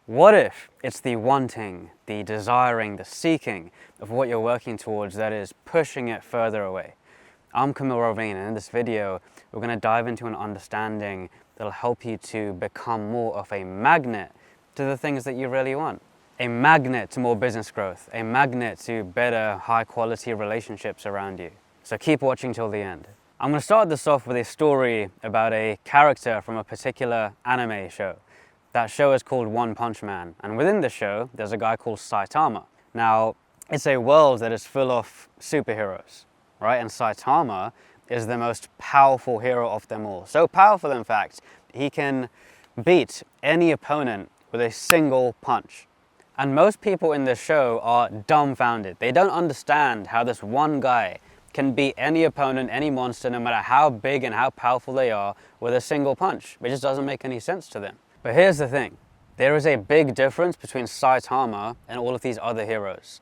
What if it's the wanting, the desiring, the seeking of what you're working towards that is pushing it further away? I'm Kamil Ravin, and in this video, we're going to dive into an understanding that'll help you to become more of a magnet to the things that you really want. A magnet to more business growth, a magnet to better, high quality relationships around you. So keep watching till the end. I'm going to start this off with a story about a character from a particular anime show. That show is called One Punch Man, and within the show, there's a guy called Saitama. Now, it's a world that is full of superheroes, right? And Saitama is the most powerful hero of them all. So powerful, in fact, he can beat any opponent with a single punch. And most people in this show are dumbfounded. They don't understand how this one guy can beat any opponent, any monster, no matter how big and how powerful they are, with a single punch. It just doesn't make any sense to them. But here's the thing, there is a big difference between Saitama and all of these other heroes.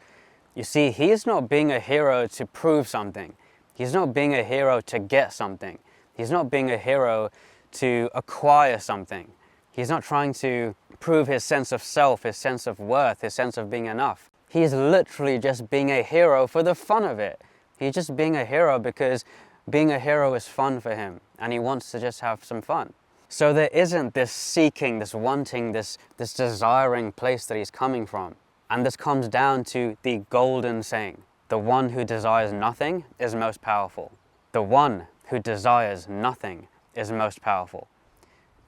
You see, he's not being a hero to prove something. He's not being a hero to get something. He's not being a hero to acquire something. He's not trying to prove his sense of self, his sense of worth, his sense of being enough. He's literally just being a hero for the fun of it. He's just being a hero because being a hero is fun for him, and he wants to just have some fun. So there isn't this seeking, this wanting, this desiring place that he's coming from. And this comes down to the golden saying, the one who desires nothing is most powerful. The one who desires nothing is most powerful.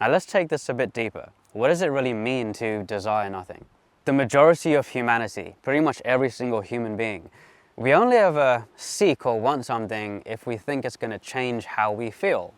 Now let's take this a bit deeper. What does it really mean to desire nothing? The majority of humanity, pretty much every single human being, we only ever seek or want something if we think it's going to change how we feel,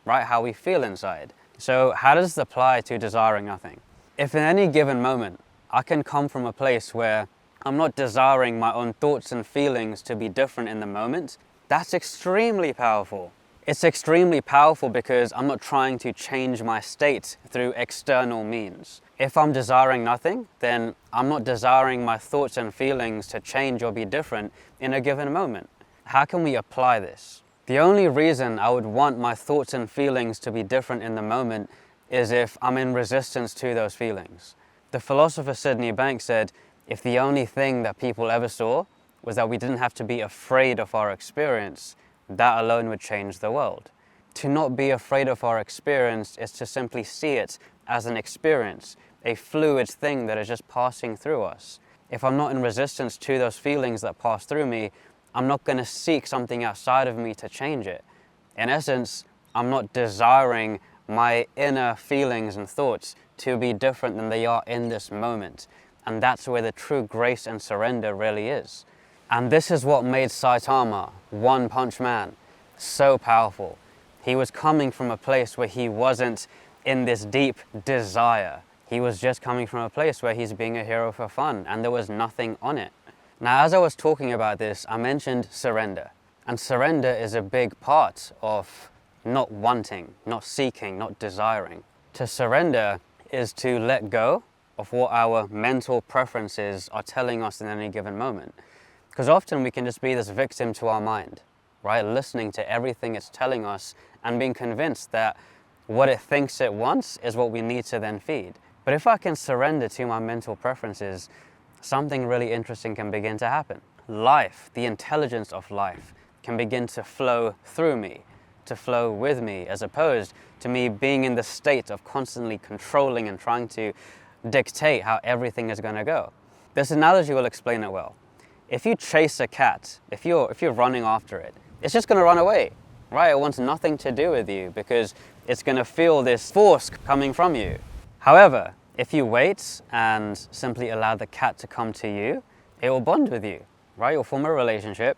right? How we feel inside. So how does this apply to desiring nothing? If in any given moment, I can come from a place where I'm not desiring my own thoughts and feelings to be different in the moment, that's extremely powerful. It's extremely powerful because I'm not trying to change my state through external means. If I'm desiring nothing, then I'm not desiring my thoughts and feelings to change or be different in a given moment. How can we apply this? The only reason I would want my thoughts and feelings to be different in the moment is if I'm in resistance to those feelings. The philosopher Sydney Banks said, if the only thing that people ever saw was that we didn't have to be afraid of our experience, that alone would change the world. To not be afraid of our experience is to simply see it as an experience, a fluid thing that is just passing through us. If I'm not in resistance to those feelings that pass through me, I'm not going to seek something outside of me to change it. In essence, I'm not desiring my inner feelings and thoughts to be different than they are in this moment. And that's where the true grace and surrender really is. And this is what made Saitama, One Punch Man, so powerful. He was coming from a place where he wasn't in this deep desire. He was just coming from a place where he's being a hero for fun, and there was nothing on it. Now, as I was talking about this, I mentioned surrender. And surrender is a big part of not wanting, not seeking, not desiring. To surrender is to let go of what our mental preferences are telling us in any given moment. Because often we can just be this victim to our mind, right? Listening to everything it's telling us and being convinced that what it thinks it wants is what we need to then feed. But if I can surrender to my mental preferences, something really interesting can begin to happen. Life, the intelligence of life, can begin to flow through me, to flow with me, as opposed to me being in the state of constantly controlling and trying to dictate how everything is going to go. This analogy will explain it well. If you chase a cat, if you're running after it, it's just going to run away, right? It wants nothing to do with you because it's going to feel this force coming from you. However, if you wait and simply allow the cat to come to you, it will bond with you, right? You'll form a relationship.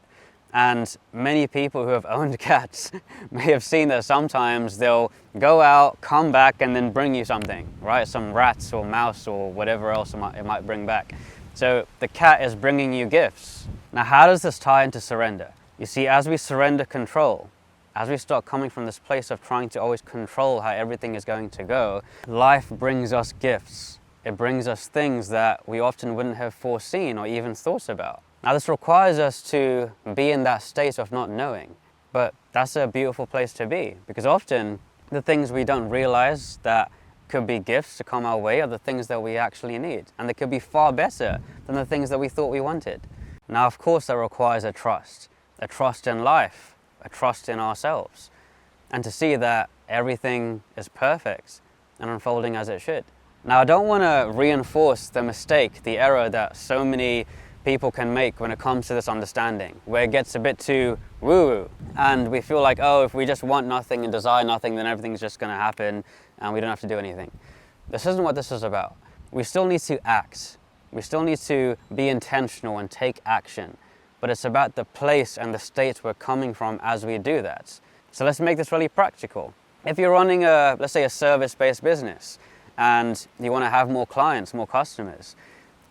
And many people who have owned cats may have seen that sometimes they'll go out, come back, and then bring you something, right? Some rats or mouse or whatever else it might bring back. So the cat is bringing you gifts. Now, how does this tie into surrender? You see, as we surrender control, as we start coming from this place of trying to always control how everything is going to go, life brings us gifts. It brings us things that we often wouldn't have foreseen or even thought about. Now, this requires us to be in that state of not knowing, but that's a beautiful place to be, because often the things we don't realize that could be gifts to come our way are the things that we actually need. And they could be far better than the things that we thought we wanted. Now, of course, that requires a trust in life, a trust in ourselves, and to see that everything is perfect and unfolding as it should. Now, I don't want to reinforce the mistake, the error that so many people can make when it comes to this understanding, where it gets a bit too woo-woo, and we feel like, oh, if we just want nothing and desire nothing, then everything's just going to happen and we don't have to do anything. This isn't what this is about. We still need to act. We still need to be intentional and take action, but it's about the place and the state we're coming from as we do that. So let's make this really practical. If you're running let's say a service-based business and you want to have more clients, more customers,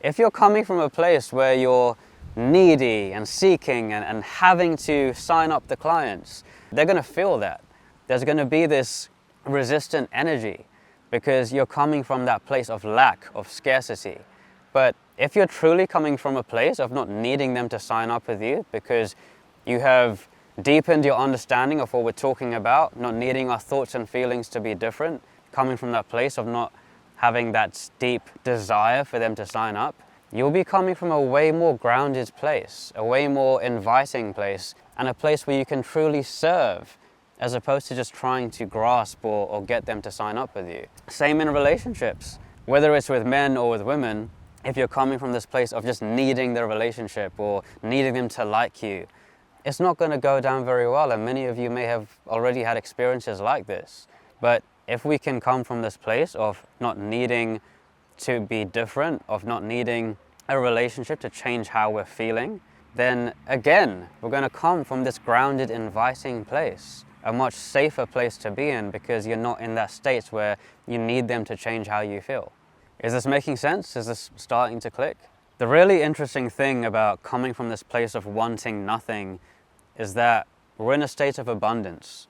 if you're coming from a place where you're needy and seeking and having to sign up the clients, they're going to feel that. There's going to be this resistant energy because you're coming from that place of lack, of scarcity. But if you're truly coming from a place of not needing them to sign up with you because you have deepened your understanding of what we're talking about, not needing our thoughts and feelings to be different, coming from that place of not having that deep desire for them to sign up, you'll be coming from a way more grounded place, a way more inviting place, and a place where you can truly serve as opposed to just trying to grasp or get them to sign up with you. Same in relationships. Whether it's with men or with women, if you're coming from this place of just needing their relationship or needing them to like you, it's not going to go down very well, and many of you may have already had experiences like this. But if we can come from this place of not needing to be different, of not needing a relationship to change how we're feeling, then again, we're going to come from this grounded, inviting place, a much safer place to be in because you're not in that state where you need them to change how you feel. Is this making sense? Is this starting to click? The really interesting thing about coming from this place of wanting nothing is that we're in a state of abundance.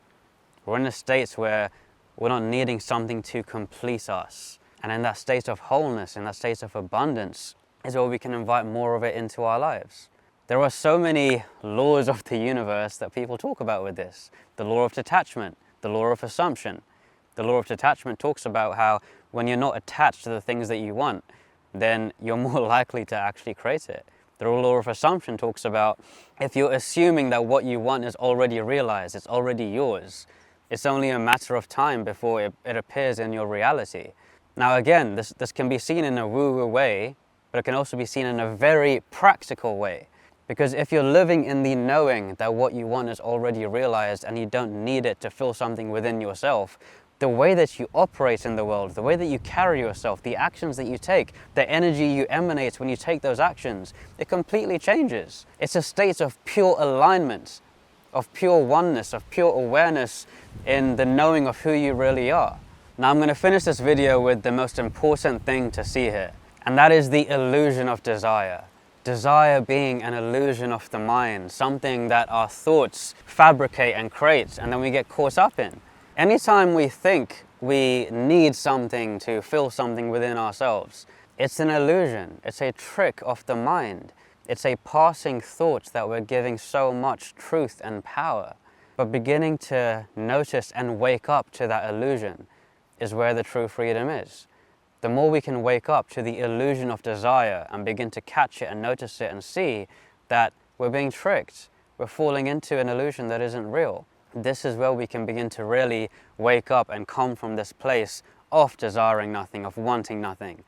We're in a state where we're not needing something to complete us. And in that state of wholeness, in that state of abundance, is where we can invite more of it into our lives. There are so many laws of the universe that people talk about with this. The law of detachment, the law of assumption. The law of detachment talks about how when you're not attached to the things that you want, then you're more likely to actually create it. The law of assumption talks about if you're assuming that what you want is already realized, it's already yours, it's only a matter of time before it appears in your reality. Now again, this can be seen in a woo-woo way, but it can also be seen in a very practical way. Because if you're living in the knowing that what you want is already realized and you don't need it to fill something within yourself, the way that you operate in the world, the way that you carry yourself, the actions that you take, the energy you emanate when you take those actions, it completely changes. It's a state of pure alignment, of pure oneness, of pure awareness in the knowing of who you really are. Now I'm going to finish this video with the most important thing to see here, and that is the illusion of desire. Desire being an illusion of the mind, something that our thoughts fabricate and create, and then we get caught up in. Anytime we think we need something to fill something within ourselves, it's an illusion, it's a trick of the mind. It's a passing thought that we're giving so much truth and power. But beginning to notice and wake up to that illusion is where the true freedom is. The more we can wake up to the illusion of desire and begin to catch it and notice it and see that we're being tricked, we're falling into an illusion that isn't real. This is where we can begin to really wake up and come from this place of desiring nothing, of wanting nothing,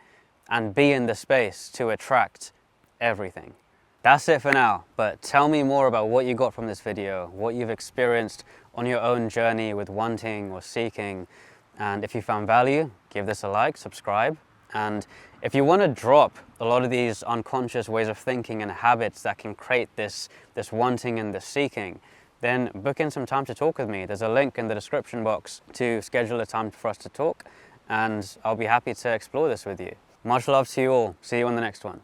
and be in the space to attract everything. That's it for now, but tell me more about what you got from this video, what you've experienced on your own journey with wanting or seeking. And if you found value, give this a like, subscribe. And if you want to drop a lot of these unconscious ways of thinking and habits that can create this wanting and this seeking, then book in some time to talk with me. There's a link in the description box to schedule a time for us to talk, and I'll be happy to explore this with you. Much love to you all. See you on the next one.